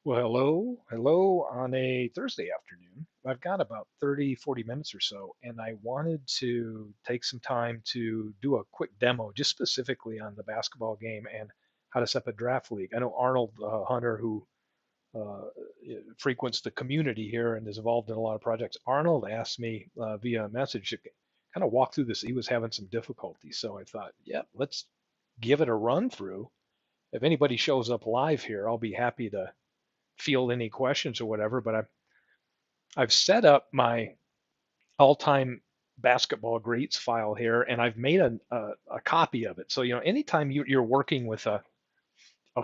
Well, hello on a Thursday afternoon. I've got about 30, 40 minutes or so, and I wanted to take some time to do a quick demo just specifically on the basketball game and how to set up a draft league. I know Arnold Hunter, who uh, frequents the community here and is involved in a lot of projects. Arnold asked me via a message to kind of walk through this. He was having some difficulty, so I thought, yeah, let's give it a run through. If anybody shows up live here, I'll be happy to field any questions or whatever, but I've set up my all-time basketball greats file here, and I've made a copy of it. So, anytime you're working with a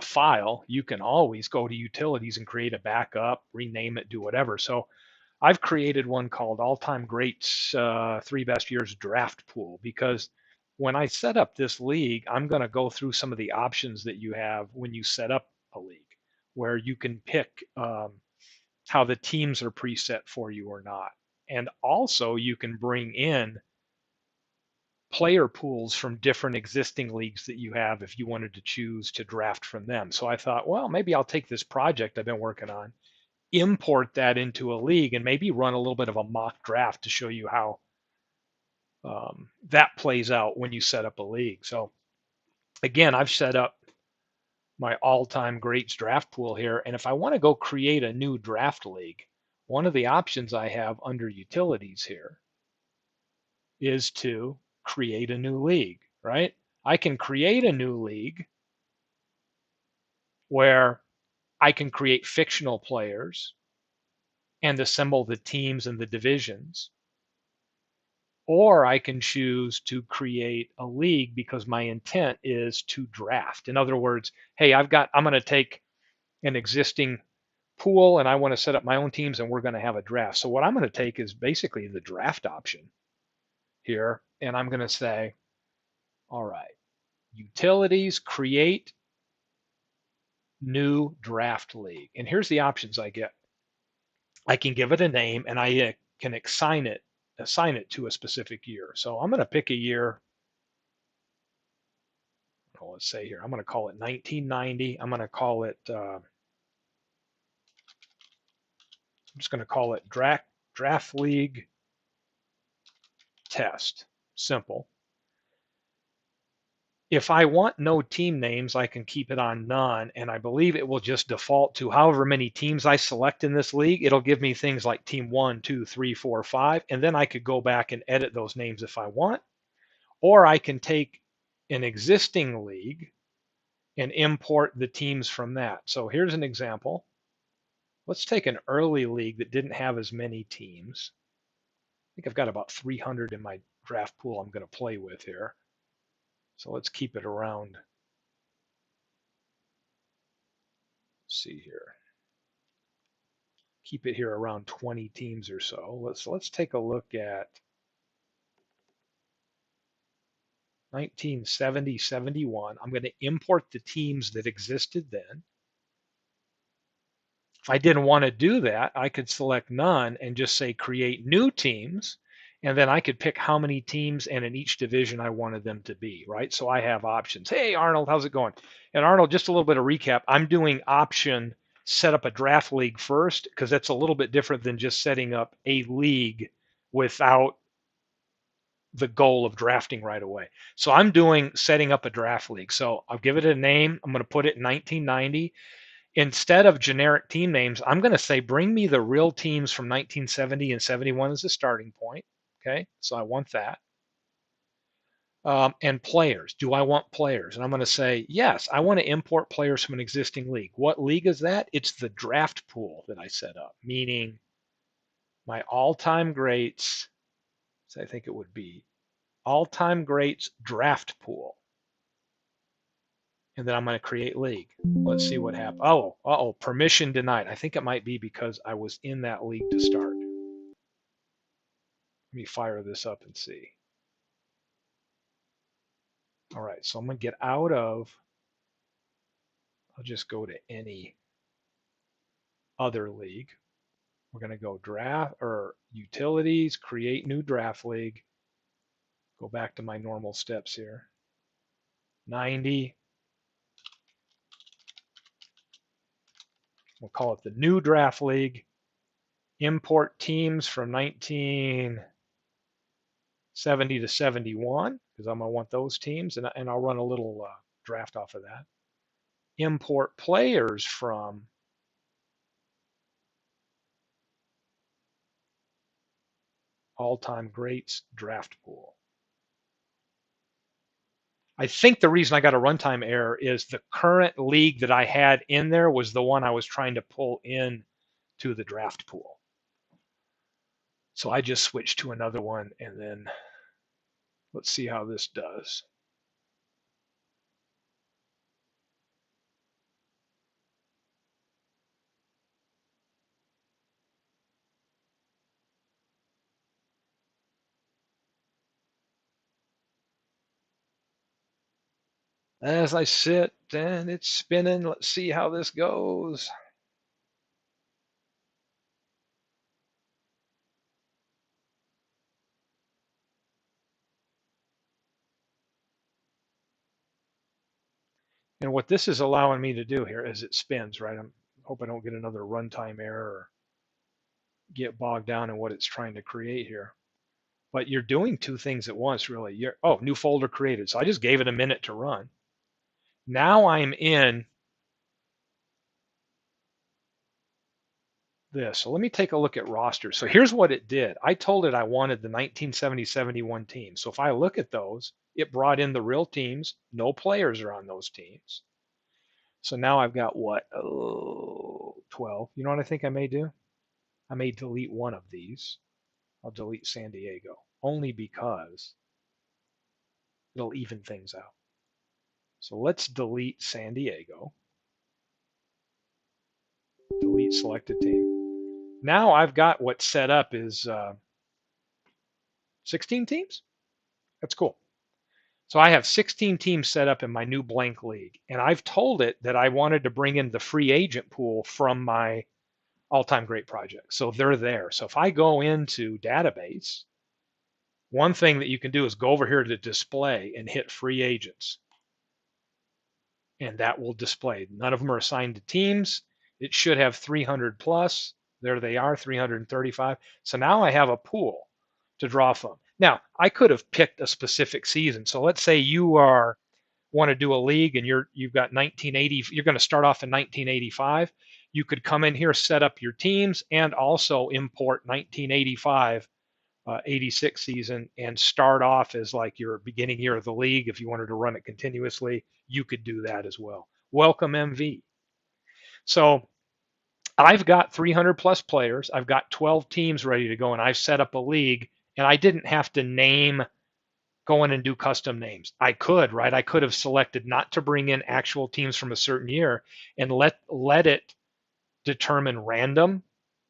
file, you can always go to utilities and create a backup, rename it, do whatever. So I've created one called All-Time Greats Three Best Years Draft Pool because when I set up this league, I'm going to go through some of the options that you have when you set up a league, where you can pick how the teams are preset for you or not. And also, you can bring in player pools from different existing leagues that you have if you wanted to choose to draft from them. So I thought, well, maybe I'll take this project I've been working on, import that into a league, and maybe run a little bit of a mock draft to show you how that plays out when you set up a league. So again, I've set up my all-time greats draft pool here. And if I want to go create a new draft league, one of the options I have under utilities here is to create a new league, right? I can create a new league where I can create fictional players and assemble the teams and the divisions. Or I can choose to create a league because my intent is to draft. In other words, hey, I'm going to take an existing pool and I want to set up my own teams and we're going to have a draft. So what I'm going to take is basically the draft option here. And I'm going to say, all right, utilities, create new draft league. And here's the options I get. I can give it a name and I can assign it to a specific year. So I'm going to pick a year. Well, let's say here, I'm going to call it 1990. I'm going to call it, I'm just going to call it draft league test. Simple. If I want no team names, I can keep it on none, and I believe it will just default to however many teams I select in this league. It'll give me things like team 1, 2, 3, 4, 5, and then I could go back and edit those names if I want, or I can take an existing league and import the teams from that. So here's an example. Let's take an early league that didn't have as many teams. I think I've got about 300 in my draft pool I'm going to play with here. So let's keep it around. Let's see here. Keep it here around 20 teams or so. Let's take a look at 1970, 71. I'm going to import the teams that existed then. If I didn't want to do that, I could select none and just say create new teams. And then I could pick how many teams and in each division I wanted them to be, right? So I have options. Hey, Arnold, how's it going? And Arnold, just a little bit of recap. I'm doing option set up a draft league first because that's a little bit different than just setting up a league without the goal of drafting right away. So I'm doing setting up a draft league. So I'll give it a name. I'm going to put it in 1990. Instead of generic team names, I'm going to say bring me the real teams from 1970 and 71 as a starting point. Okay, so I want that. And players. Do I want players? And I'm going to say, yes, I want to import players from an existing league. What league is that? It's the draft pool that I set up, meaning my all-time greats. So I think it would be all-time greats draft pool. And then I'm going to create league. Let's see what happens. Oh, permission denied. I think it might be because I was in that league to start. Let me fire this up and see. All right, so I'm going to get out of, I'll just go to any other league. We're going to go draft or utilities, create new draft league. Go back to my normal steps here. 90, We'll call it the new draft league. Import teams from 1970 to 71, because I'm going to want those teams, and I'll run a little draft off of that. Import players from all-time greats draft pool. I think the reason I got a runtime error is the current league that I had in there was the one I was trying to pull in to the draft pool. So I just switched to another one, and then let's see how this does. As I sit and it's spinning, let's see how this goes. And what this is allowing me to do here as it spins, right? I hope I don't get another runtime error or get bogged down in what it's trying to create here. But you're doing two things at once, really. New folder created. So I just gave it a minute to run. Now I'm in this. So let me take a look at rosters. So here's what it did. I told it I wanted the 1970-71 teams. So if I look at those, it brought in the real teams. No players are on those teams. So now I've got what? 12. You know what I think I may do? I may delete one of these. I'll delete San Diego, only because it'll even things out. So let's delete San Diego. Delete selected team. Now I've got what's set up is 16 teams. That's cool. So I have 16 teams set up in my new blank league, and I've told it that I wanted to bring in the free agent pool from my all-time great project. So they're there. So if I go into database, one thing that you can do is go over here to display and hit free agents. And that will display. None of them are assigned to teams. It should have 300 plus. There they are, 335. So now I have a pool to draw from. Now, I could have picked a specific season. So let's say you want to do a league and you've got 1980, you're going to start off in 1985. You could come in here, set up your teams, and also import 1985 86 season and start off as like your beginning year of the league. If you wanted to run it continuously, you could do that as well. Welcome MV. So I've got 300 plus players. I've got 12 teams ready to go, and I've set up a league, and I didn't have to go in and do custom names. I could, right? I could have selected not to bring in actual teams from a certain year and let it determine random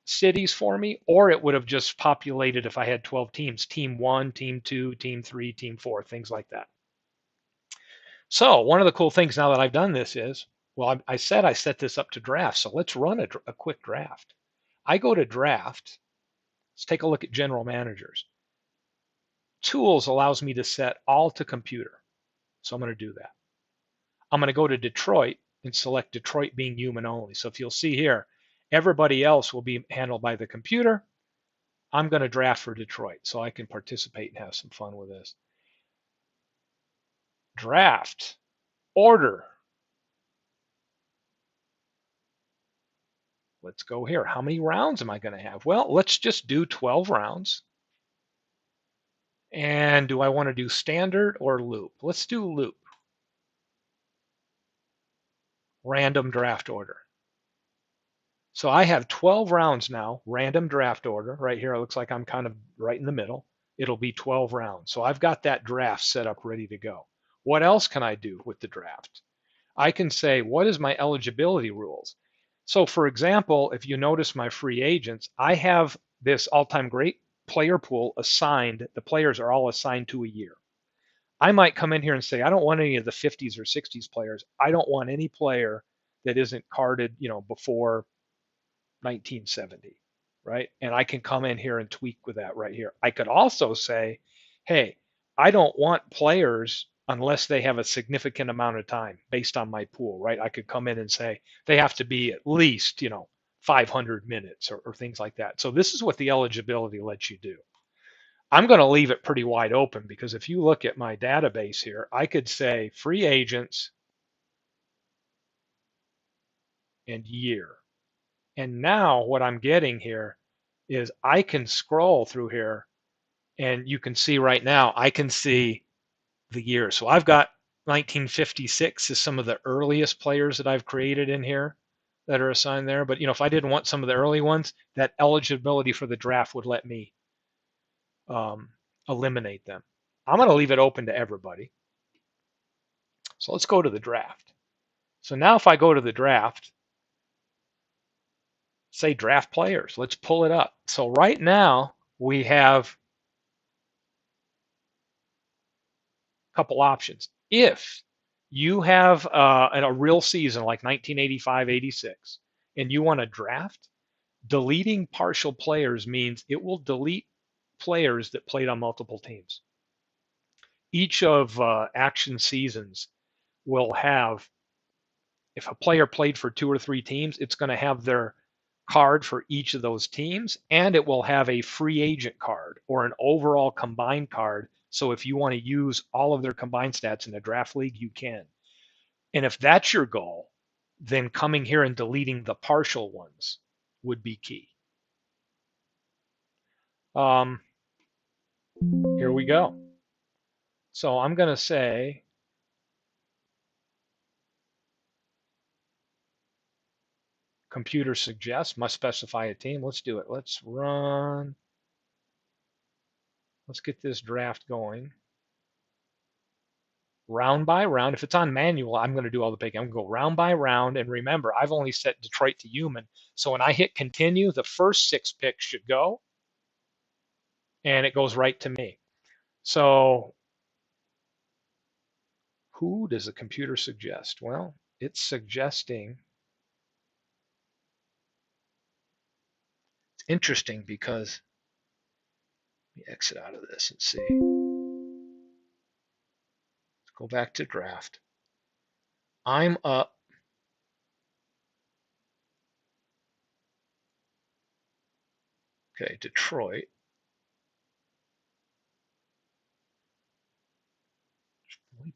cities for me, or it would have just populated if I had 12 teams, team 1, team 2, team 3, team 4, things like that. So one of the cool things now that I've done this is, well, I said I set this up to draft, so let's run a quick draft. I go to draft. Let's take a look at general managers. Tools allows me to set all to computer. So I'm going to do that. I'm going to go to Detroit and select Detroit being human only. So if you'll see here, everybody else will be handled by the computer. I'm going to draft for Detroit so I can participate and have some fun with this. Draft, order. Let's go here. How many rounds am I going to have? Well, let's just do 12 rounds. And do I want to do standard or loop? Let's do loop. Random draft order. So I have 12 rounds now, random draft order. Right here, it looks like I'm kind of right in the middle. It'll be 12 rounds. So I've got that draft set up ready to go. What else can I do with the draft? I can say, what is my eligibility rules? So for example, if you notice my free agents, I have this all-time great player pool assigned. The players are all assigned to a year. I might come in here and say, I don't want any of the 50s or 60s players. I don't want any player that isn't carded, before 1970, right? And I can come in here and tweak with that right here. I could also say, hey, I don't want players unless they have a significant amount of time based on my pool, right? I could come in and say they have to be at least, 500 minutes or things like that. So this is what the eligibility lets you do. I'm going to leave it pretty wide open because if you look at my database here, I could say free agents and year. And now what I'm getting here is I can scroll through here and you can see right now, I can see the year. So I've got 1956 is some of the earliest players that I've created in here that are assigned there. But if I didn't want some of the early ones, that eligibility for the draft would let me um, eliminate them. I'm going to leave it open to everybody. So let's go to the draft. So now if I go to the draft, say draft players, let's pull it up. So right now we have a couple options. If you have a real season like 1985-86 and you want to draft, deleting partial players means it will delete players that played on multiple teams. Each of action seasons will have, if a player played for 2 or 3 teams, it's going to have their card for each of those teams, and it will have a free agent card or an overall combined card. So if you want to use all of their combined stats in a draft league, you can. And if that's your goal, then coming here and deleting the partial ones would be key. Here we go. So I'm going to say computer suggests, must specify a team. Let's do it. Let's run. Let's get this draft going. Round by round. If it's on manual, I'm going to do all the picking. I'm going to go round by round. And remember, I've only set Detroit to human. So when I hit continue, the first 6 picks should go. And it goes right to me. So who does the computer suggest? Well, it's suggesting. It's interesting because let me exit out of this and see. Let's go back to draft. I'm up. Okay, Detroit.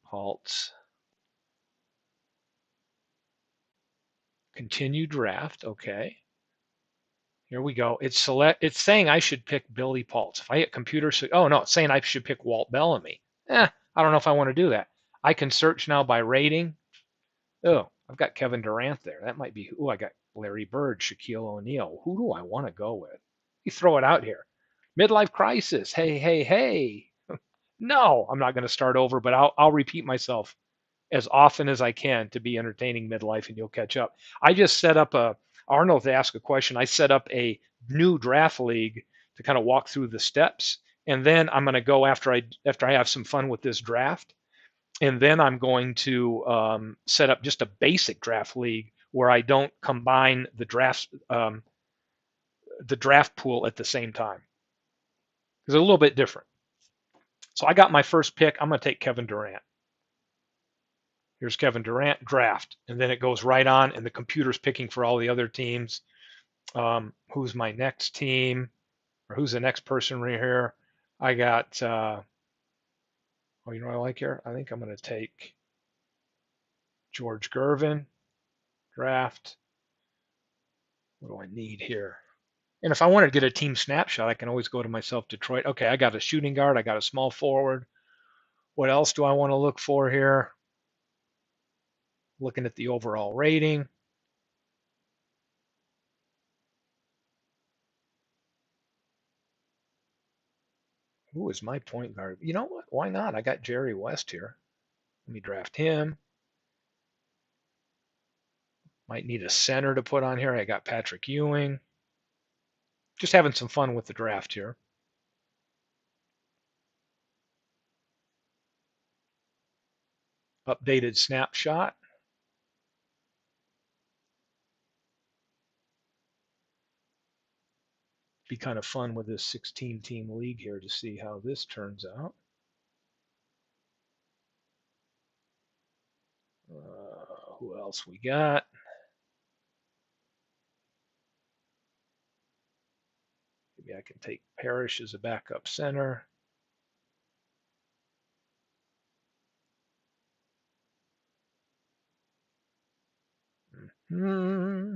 Pulse. Continue draft. Okay. Here we go. It's saying I should pick Billy Pulse. If I hit computer, oh no, it's saying I should pick Walt Bellamy. I don't know if I want to do that. I can search now by rating. Oh, I've got Kevin Durant there. That might be. I got Larry Bird, Shaquille O'Neal. Who do I want to go with? You throw it out here. Midlife crisis. Hey, hey, hey. No, I'm not going to start over, but I'll repeat myself as often as I can to be entertaining midlife, and you'll catch up. I just set up Arnold to ask a question. I set up a new draft league to kind of walk through the steps, and then I'm going to go after I have some fun with this draft, and then I'm going to set up just a basic draft league where I don't combine the draft pool at the same time. It's a little bit different. So I got my first pick. I'm going to take Kevin Durant. Here's Kevin Durant, draft. And then it goes right on, and the computer's picking for all the other teams. Who's my next team? Or who's the next person right here? I got, you know what I like here? I think I'm going to take George Gervin, draft. What do I need here? And if I want to get a team snapshot, I can always go to myself, Detroit. Okay, I got a shooting guard. I got a small forward. What else do I want to look for here? Looking at the overall rating. Who is my point guard? You know what? Why not? I got Jerry West here. Let me draft him. Might need a center to put on here. I got Patrick Ewing. Just having some fun with the draft here. Updated snapshot. Be kind of fun with this 16-team league here to see how this turns out. else we got? Maybe I can take Parrish as a backup center. Hmm.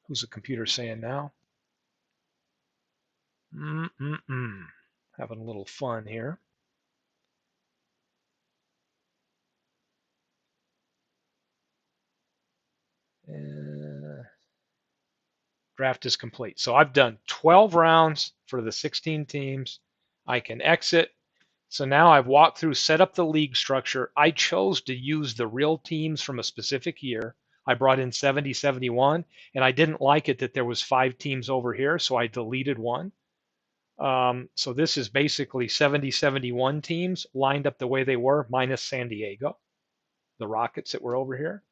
Who's the computer saying now? Having a little fun here. Draft is complete. So I've done 12 rounds for the 16 teams. I can exit. So now I've walked through, set up the league structure. I chose to use the real teams from a specific year. I brought in 70, 71, and I didn't like it that there was 5 teams over here, so I deleted one. So this is basically 70, 71 teams lined up the way they were, minus San Diego, the Rockets that were over here.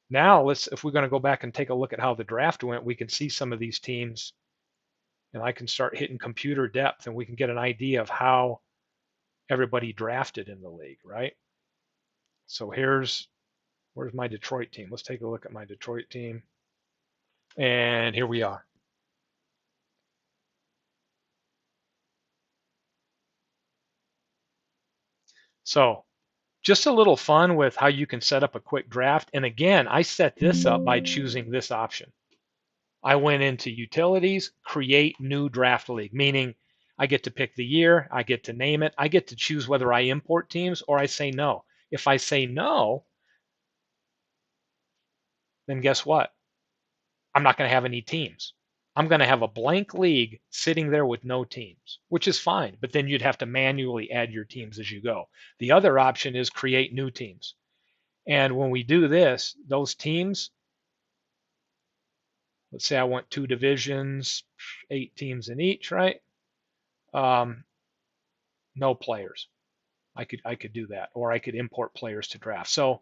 Now, if we're going to go back and take a look at how the draft went, we can see some of these teams, and I can start hitting computer depth, and we can get an idea of how everybody drafted in the league, right? So where's my Detroit team? Let's take a look at my Detroit team. And here we are. So just a little fun with how you can set up a quick draft. And again, I set this up by choosing this option. I went into utilities, create new draft league, meaning I get to pick the year, I get to name it, I get to choose whether I import teams or I say no. If I say no, then guess what? I'm not going to have any teams. I'm going to have a blank league sitting there with no teams, which is fine, but then you'd have to manually add your teams as you go. The other option is create new teams. And when we do this, those teams, let's say I want 2 divisions, 8 teams in each, right? No players. I could do that, or I could import players to draft. So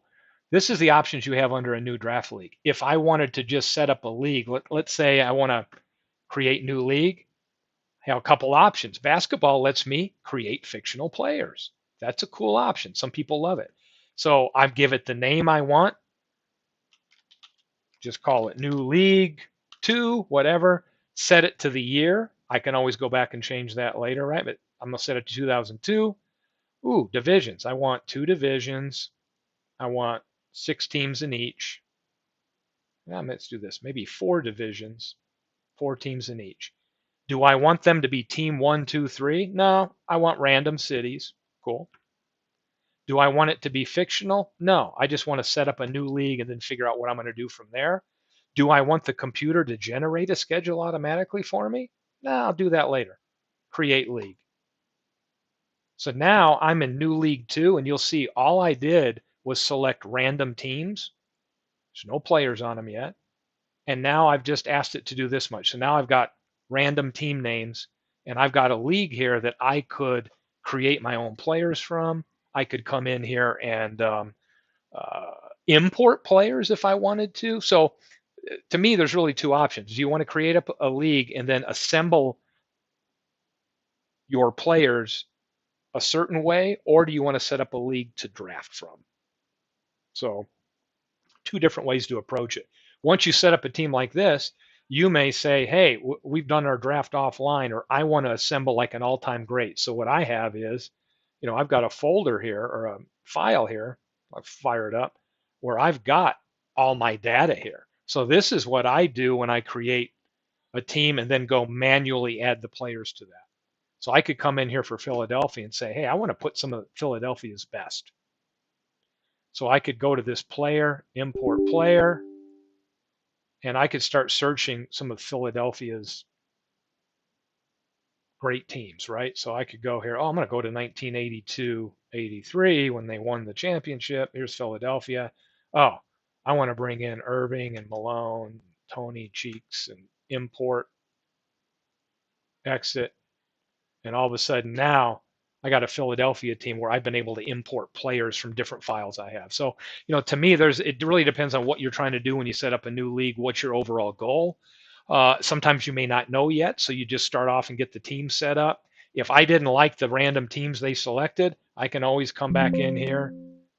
this is the options you have under a new draft league. If I wanted to just set up a league, let's say I want to create new league, I have a couple options. Basketball lets me create fictional players. That's a cool option. Some people love it. So I give it the name I want. Just call it new league 2, whatever. Set it to the year. I can always go back and change that later, right? But I'm going to set it to 2002. Ooh, divisions. I want 2 divisions. I want 6 teams in each. Yeah, let's do this. Maybe 4 divisions, 4 teams in each. Do I want them to be team 1, 2, 3? No, I want random cities. Cool. Do I want it to be fictional? No, I just want to set up a new league and then figure out what I'm going to do from there. Do I want the computer to generate a schedule automatically for me? No, I'll do that later. Create league. So now I'm in new league 2, and you'll see all I did was select random teams. There's no players on them yet. And now I've just asked it to do this much. So now I've got random team names, and I've got a league here that I could create my own players from. I could come in here and import players if I wanted to. So to me, there's really 2 options. Do you want to create a league and then assemble your players a certain way, or do you want to set up a league to draft from? So 2 different ways to approach it. Once you set up a team like this, you may say, hey, we've done our draft offline, or I want to assemble like an all-time great. So what I have is, I've got a folder here or a file here, I've fired up, where I've got all my data here. So this is what I do when I create a team and then go manually add the players to that. So I could come in here for Philadelphia and say, hey, I want to put some of Philadelphia's best. So I could go to this player, import player, and I could start searching some of Philadelphia's great teams, right? So I could go here. Oh, I'm going to go to 1982-83 when they won the championship. Here's Philadelphia. Oh, I want to bring in Irving and Malone, Tony Cheeks, and import, exit. And all of a sudden now I got a Philadelphia team where I've been able to import players from different files I have. So, to me, it really depends on what you're trying to do when you set up a new league. What's your overall goal? Sometimes you may not know yet, so you just start off and get the team set up. If I didn't like the random teams they selected, I can always come back in here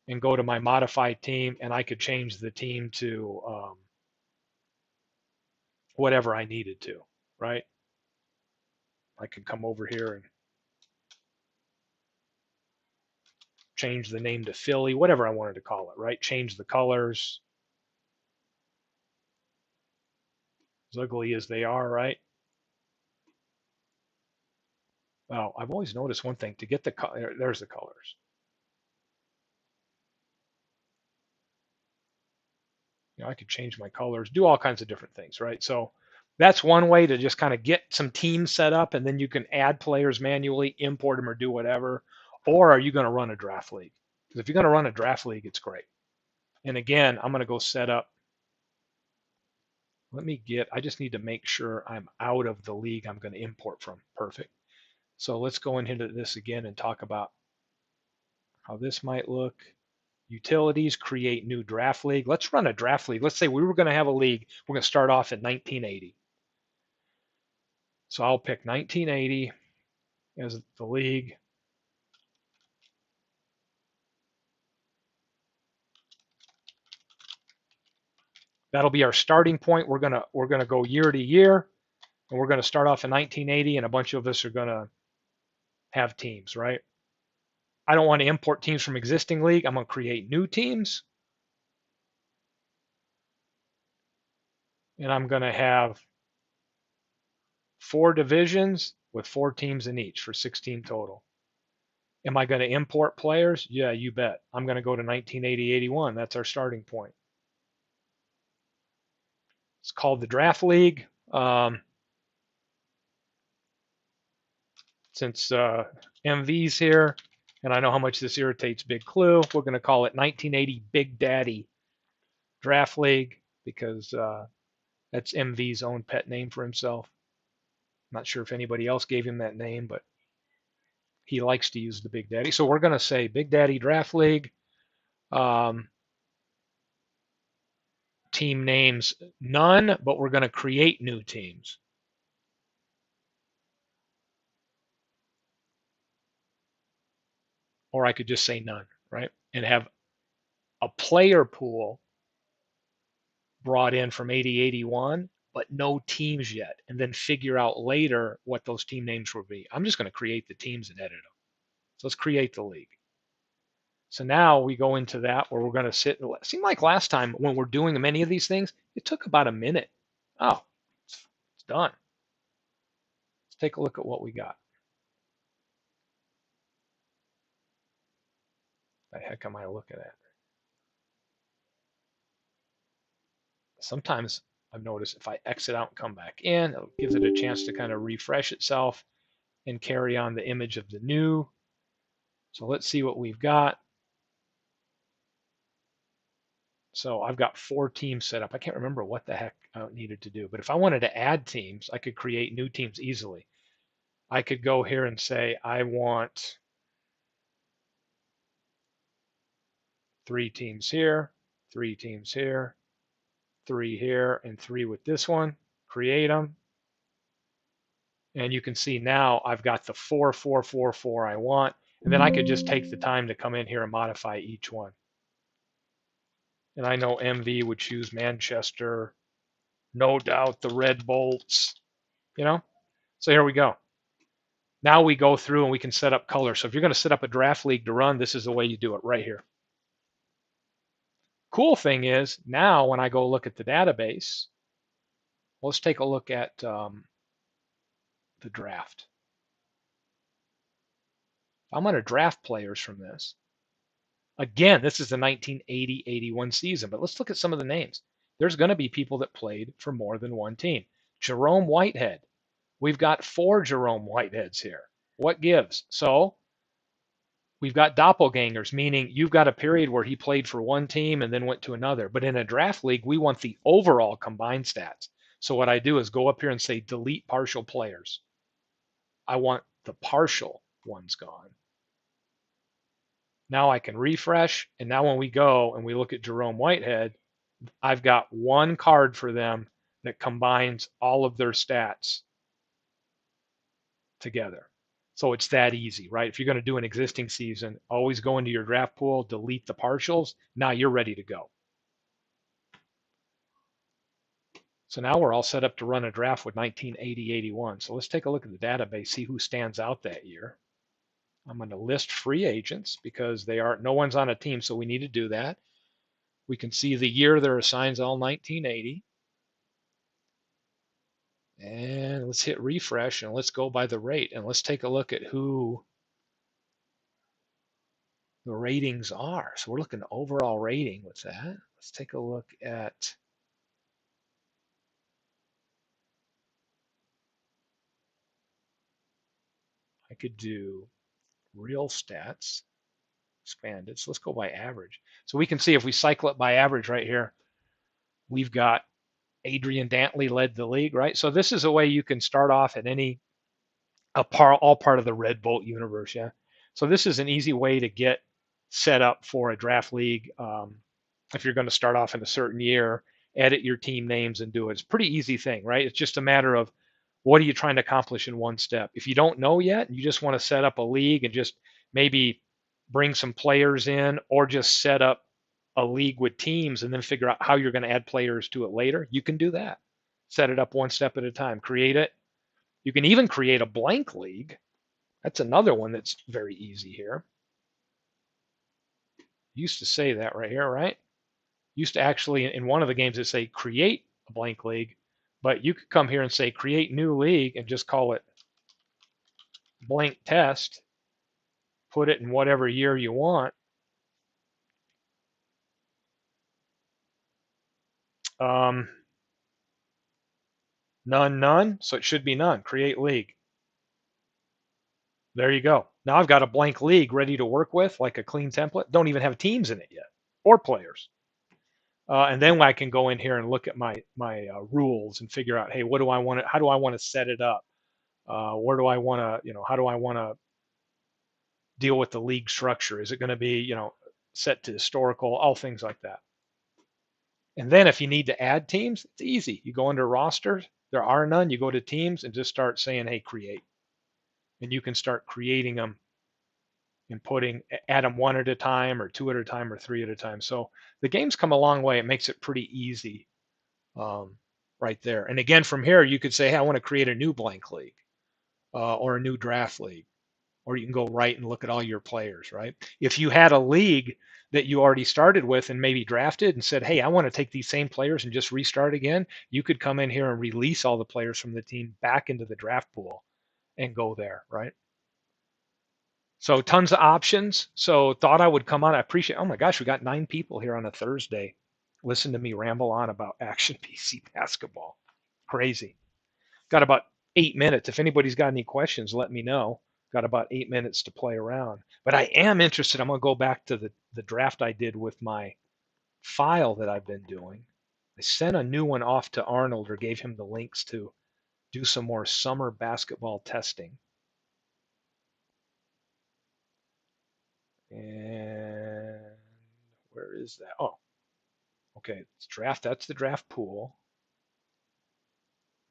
and go to my modified team, and I could change the team to whatever I needed to, right? I can come over here and change the name to Philly, whatever I wanted to call it, right? Change the colors, as ugly as they are, right? Well, I've always noticed one thing, to get the color, there's the colors. You know, I could change my colors, do all kinds of different things, right? So that's one way to just kind of get some teams set up, and then you can add players manually, import them, or do whatever. Or are you going to run a draft league? Because if you're going to run a draft league, it's great. And again, I'm going to go set up. I just need to make sure I'm out of the league I'm going to import from. Perfect. So let's go into this again and talk about how this might look. Utilities, create new draft league. Let's run a draft league. Let's say we were going to have a league. We're going to start off in 1980. So I'll pick 1980 as the league. That'll be our starting point. We're gonna go year to year, and we're going to start off in 1980, and a bunch of us are going to have teams, right? I don't want to import teams from existing league. I'm going to create new teams, and I'm going to have 4 divisions with 4 teams in each for 16 total. Am I going to import players? Yeah, you bet. I'm going to go to 1980-81. That's our starting point. It's called the Draft League. Since MV's here, and I know how much this irritates Big Clue, we're going to call it 1980 Big Daddy Draft League because that's MV's own pet name for himself. I'm not sure if anybody else gave him that name, but he likes to use the Big Daddy. So we're going to say Big Daddy Draft League. Team names none, but we're going to create new teams. Or I could just say none, right? And have a player pool brought in from 80-81, but no teams yet, and then figure out later what those team names will be. I'm just going to create the teams and edit them. So let's create the league. So now we go into that where we're going to sit. It seemed like last time when we're doing many of these things, it took about a minute. Oh, it's done. Let's take a look at what we got. The heck am I looking at? Sometimes I've noticed if I exit out and come back in, it gives it a chance to kind of refresh itself and carry on the image of the new. So let's see what we've got. So I've got 4 teams set up. I can't remember what the heck I needed to do, but if I wanted to add teams, I could create new teams easily. I could go here and say, I want 3 teams here, 3 teams here, 3 here, and 3 with this one. Create them. And you can see now I've got the 4, 4, 4, 4 I want. And then I could just take the time to come in here and modify each one. And I know MV would choose Manchester, no doubt the Red Bolts, you know? So here we go. Now we go through and we can set up colors. So if you're going to set up a draft league to run, this is the way you do it right here. Cool thing is now when I go look at the database, let's take a look at the draft. I'm going to draft players from this. Again, this is the 1980-81 season, but let's look at some of the names. There's going to be people that played for more than one team. Jerome Whitehead. We've got 4 Jerome Whiteheads here. What gives? So we've got doppelgangers, meaning you've got a period where he played for one team and then went to another. But in a draft league, we want the overall combined stats. So what I do is go up here and say delete partial players. I want the partial ones gone. Now I can refresh, and now when we go and we look at Jerome Whitehead, I've got one card for them that combines all of their stats together. So it's that easy, right? If you're going to do an existing season, always go into your draft pool, delete the partials. Now you're ready to go. So now we're all set up to run a draft with 1980-81. So let's take a look at the database, see who stands out that year. I'm going to list free agents because no one's on a team, so we need to do that. We can see the year they're assigned all 1980. And let's hit refresh and let's go by the rate and let's take a look at who the ratings are. So we're looking at overall rating with that. Let's take a look at, I could do real stats, expanded. So let's go by average. So we can see if we cycle it by average right here, we've got Adrian Dantley led the league, right? So this is a way you can start off at all part of the Red Bolt universe, yeah. So this is an easy way to get set up for a draft league. If you're going to start off in a certain year, edit your team names and do it. It's a pretty easy thing, right? It's just a matter of what are you trying to accomplish in one step. If you don't know yet, you just want to set up a league and just maybe bring some players in or just set up a league with teams and then figure out how you're going to add players to it later, you can do that. Set it up one step at a time, create it. You can even create a blank league. That's another one that's very easy here. Used to say that right here, right? Used to actually, in one of the games, it say create a blank league, but you could come here and say create new league and just call it blank test, put it in whatever year you want. None, none, so it should be none. Create league. There you go. Now I've got a blank league ready to work with, like a clean template. Don't even have teams in it yet or players. And then I can go in here and look at my rules and figure out, hey, what do I want to? How do I want to set it up? Where do I want to? How do I want to deal with the league structure? Is it going to be, set to historical? All things like that. And then if you need to add teams, it's easy. You go under rosters. There are none. You go to teams and just start saying, hey, create, and you can start creating them and add them one at a time or two at a time or three at a time. So the game's come a long way. It makes it pretty easy right there. And again, from here, you could say, hey, I want to create a new blank league or a new draft league, or you can go right and look at all your players, right? If you had a league that you already started with and maybe drafted and said, hey, I want to take these same players and just restart again, you could come in here and release all the players from the team back into the draft pool and go there, right? So tons of options. So thought I would come on. I appreciate. Oh my gosh, we got 9 people here on a Thursday. Listen to me ramble on about Action PC basketball. Crazy. Got about 8 minutes. If anybody's got any questions, let me know. Got about 8 minutes to play around. But I am interested. I'm gonna go back to the draft I did with my file that I've been doing. I sent a new one off to Arnold or gave him the links to do some more summer basketball testing. And where is that? Oh, okay. It's draft. That's the draft pool.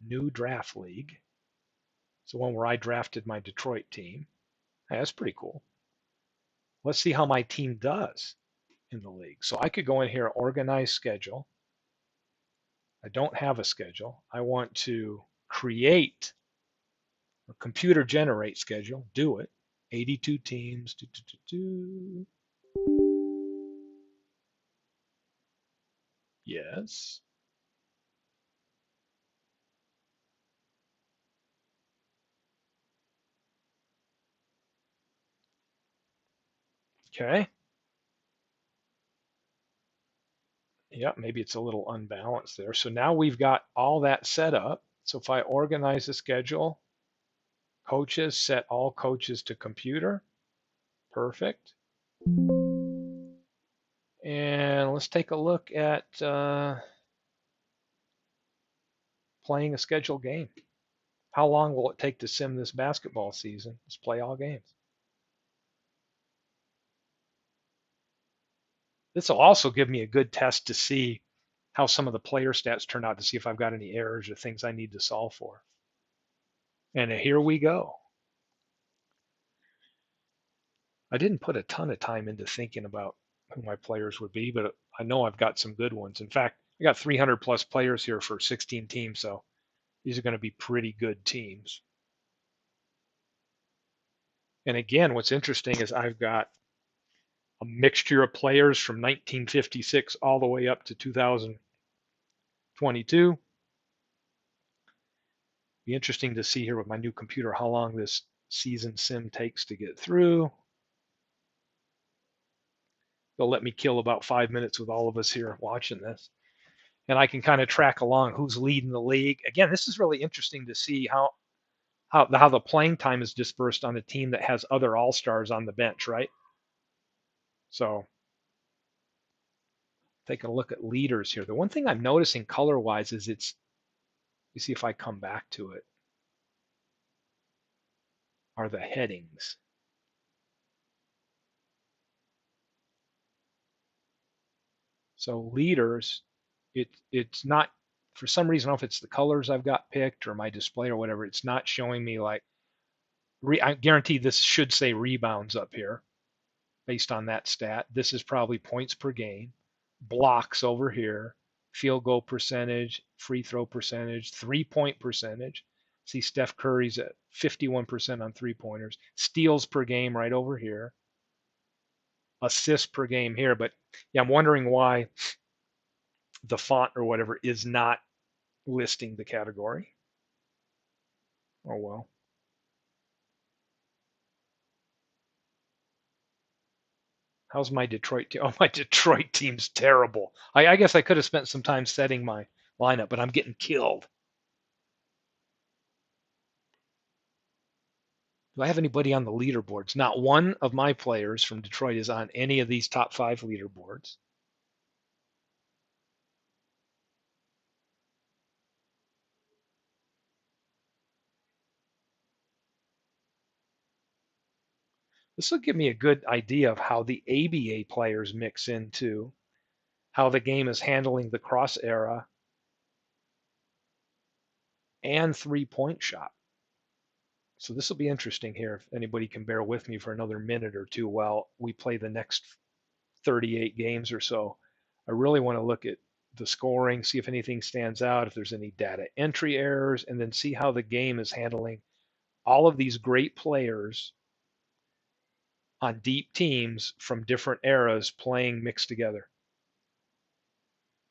New draft league. It's the one where I drafted my Detroit team. Hey, that's pretty cool. Let's see how my team does in the league. So I could go in here, organize schedule. I don't have a schedule. I want to create or computer generate schedule. Do it. 82 teams. Yes. Okay. Yeah, maybe it's a little unbalanced there. So now we've got all that set up. So if I organize the schedule, coaches, set all coaches to computer. Perfect. And let's take a look at playing a scheduled game. How long will it take to sim this basketball season? Let's play all games. This will also give me a good test to see how some of the player stats turn out, to see if I've got any errors or things I need to solve for. And here we go. I didn't put a ton of time into thinking about who my players would be, but I know I've got some good ones. In fact, I got 300 plus players here for 16 teams, so these are going to be pretty good teams. And again, what's interesting is I've got a mixture of players from 1956 all the way up to 2022. Be interesting to see here with my new computer how long this season sim takes to get through. They'll let me kill about 5 minutes with all of us here watching this. And I can kind of track along who's leading the league. Again, this is really interesting to see how the playing time is dispersed on a team that has other all-stars on the bench, right? So take a look at leaders here. The one thing I'm noticing color-wise is you see if I come back to it, are the headings. So leaders, it's not, for some reason, I don't know if it's the colors I've got picked or my display or whatever, it's not showing me like, I guarantee this should say rebounds up here based on that stat. This is probably points per game, blocks over here, field goal percentage, free throw percentage, 3-point percentage. See Steph Curry's at 51% on 3-pointers, steals per game right over here, assists per game here. But yeah, I'm wondering why the font or whatever is not listing the category. Oh well. How's my Detroit team? Oh, my Detroit team's terrible. I guess I could have spent some time setting my lineup, but I'm getting killed. Do I have anybody on the leaderboards? Not one of my players from Detroit is on any of these top 5 leaderboards. This will give me a good idea of how the ABA players mix into how the game is handling the cross era and 3-point shot. So this will be interesting here if anybody can bear with me for another minute or two while we play the next 38 games or so. I really want to look at the scoring, see if anything stands out, if there's any data entry errors, and then see how the game is handling all of these great players on deep teams from different eras playing mixed together.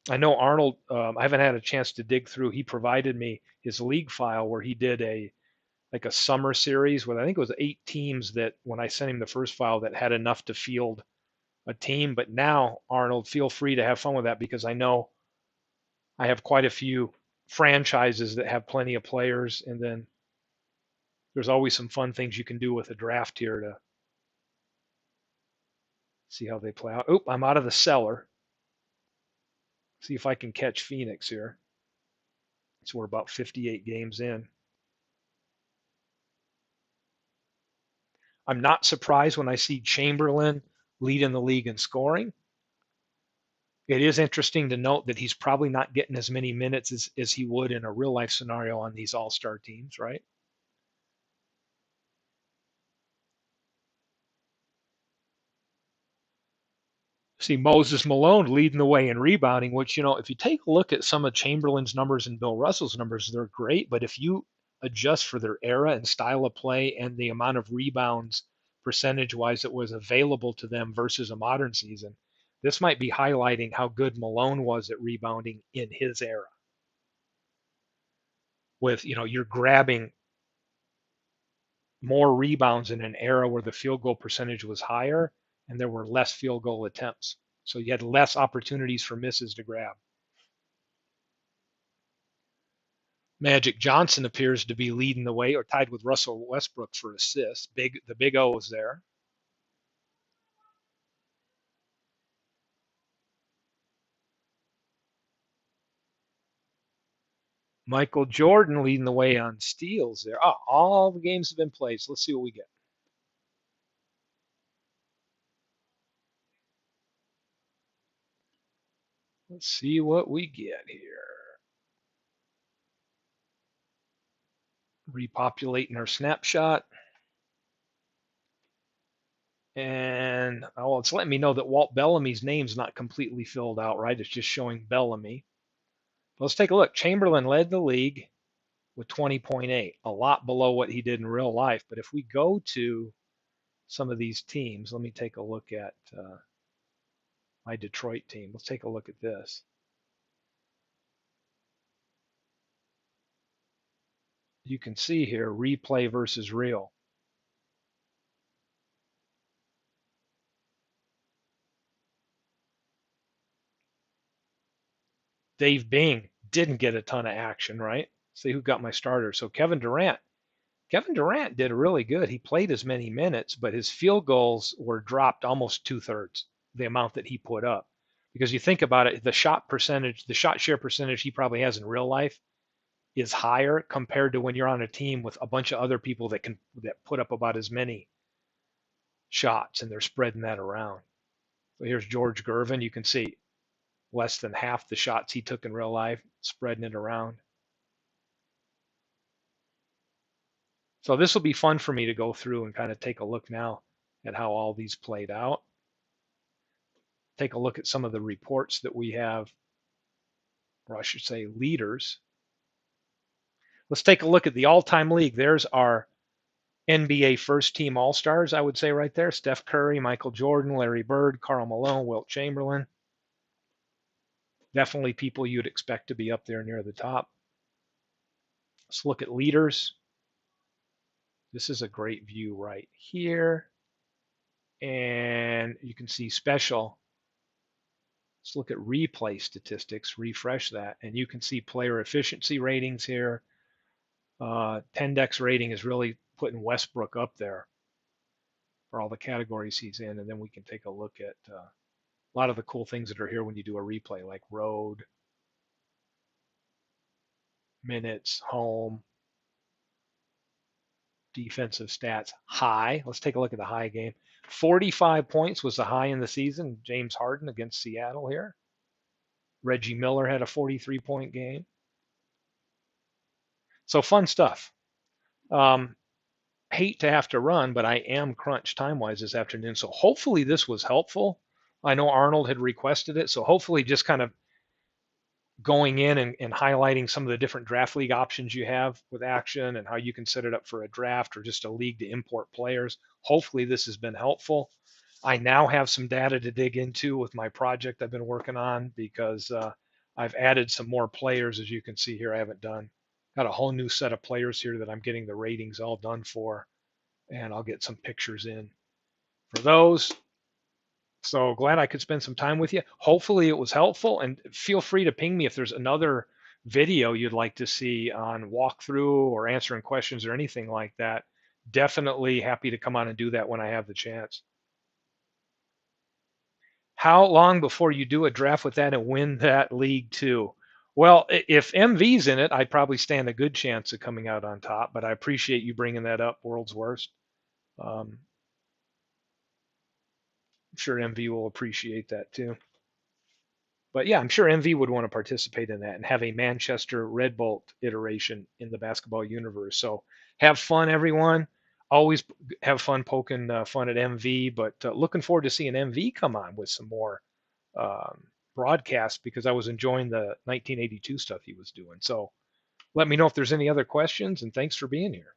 I know Arnold, I haven't had a chance to dig through. He provided me his league file where he did a summer series with, I think it was 8 teams that when I sent him the first file that had enough to field a team. But now, Arnold, feel free to have fun with that because I know I have quite a few franchises that have plenty of players, and then there's always some fun things you can do with a draft here to see how they play out. Oop, I'm out of the cellar. See if I can catch Phoenix here. So we're about 58 games in. I'm not surprised when I see Chamberlain leading the league in scoring. It is interesting to note that he's probably not getting as many minutes as he would in a real life scenario on these all-star teams, right? See Moses Malone leading the way in rebounding, which, if you take a look at some of Chamberlain's numbers and Bill Russell's numbers, they're great. But if you adjust for their era and style of play and the amount of rebounds percentage wise that was available to them versus a modern season, this might be highlighting how good Malone was at rebounding in his era. With, you're grabbing more rebounds in an era where the field goal percentage was higher and there were less field goal attempts. So you had less opportunities for misses to grab. Magic Johnson appears to be leading the way or tied with Russell Westbrook for assists. The big O is there. Michael Jordan leading the way on steals there. Oh, all the games have been played. So let's see what we get. Let's see what we get here. Repopulating our snapshot. And well, it's letting me know that Walt Bellamy's name's not completely filled out right. It's just showing Bellamy. Let's take a look. Chamberlain led the league with 20.8, a lot below what he did in real life. But if we go to some of these teams, let me take a look at my Detroit team. Let's take a look at this. You can see here replay versus real. Dave Bing didn't get a ton of action, right? See who got my starter. So Kevin Durant. Kevin Durant did really good. He played as many minutes, but his field goals were dropped almost 2/3 the amount that he put up. Because you think about it, the shot percentage, the shot share percentage he probably has in real life is higher compared to when you're on a team with a bunch of other people that put up about as many shots and they're spreading that around. So here's George Gervin. You can see less than half the shots he took in real life, spreading it around. So this will be fun for me to go through and kind of take a look now at how all these played out. Take a look at some of the reports that we have, or I should say leaders. Let's take a look at the all-time league. There's our NBA first team all-stars, I would say right there. Steph Curry, Michael Jordan, Larry Bird, Karl Malone, Wilt Chamberlain. Definitely people you'd expect to be up there near the top. Let's look at leaders. This is a great view right here. And you can see special. Let's look at replay statistics, refresh that, and you can see player efficiency ratings here. Tendex rating is really putting Westbrook up there for all the categories he's in. And then we can take a look at a lot of the cool things that are here when you do a replay, like road, minutes, home, defensive stats, high. Let's take a look at the high game. 45 points was the high in the season. James Harden against Seattle here. Reggie Miller had a 43-point game. So fun stuff. Hate to have to run, but I am crunched time-wise this afternoon. So hopefully this was helpful. I know Arnold had requested it. So hopefully just kind of going in and highlighting some of the different draft league options you have with Action and how you can set it up for a draft or just a league to import players. Hopefully this has been helpful. I now have some data to dig into with my project I've been working on because I've added some more players. As you can see here, I haven't got a whole new set of players here that I'm getting the ratings all done for, and I'll get some pictures in for those. So glad I could spend some time with you. Hopefully it was helpful, and feel free to ping me if there's another video you'd like to see on walkthrough or answering questions or anything like that. Definitely happy to come on and do that when I have the chance. How long before you do a draft with that and win that league too? Well, if MV's in it, I'd probably stand a good chance of coming out on top, but I appreciate you bringing that up, World's Worst. I'm sure MV will appreciate that too. But yeah, I'm sure MV would want to participate in that and have a Manchester Red Bolt iteration in the basketball universe. So have fun, everyone. Always have fun poking fun at MV, but looking forward to seeing MV come on with some more broadcasts because I was enjoying the 1982 stuff he was doing. So let me know if there's any other questions, and thanks for being here.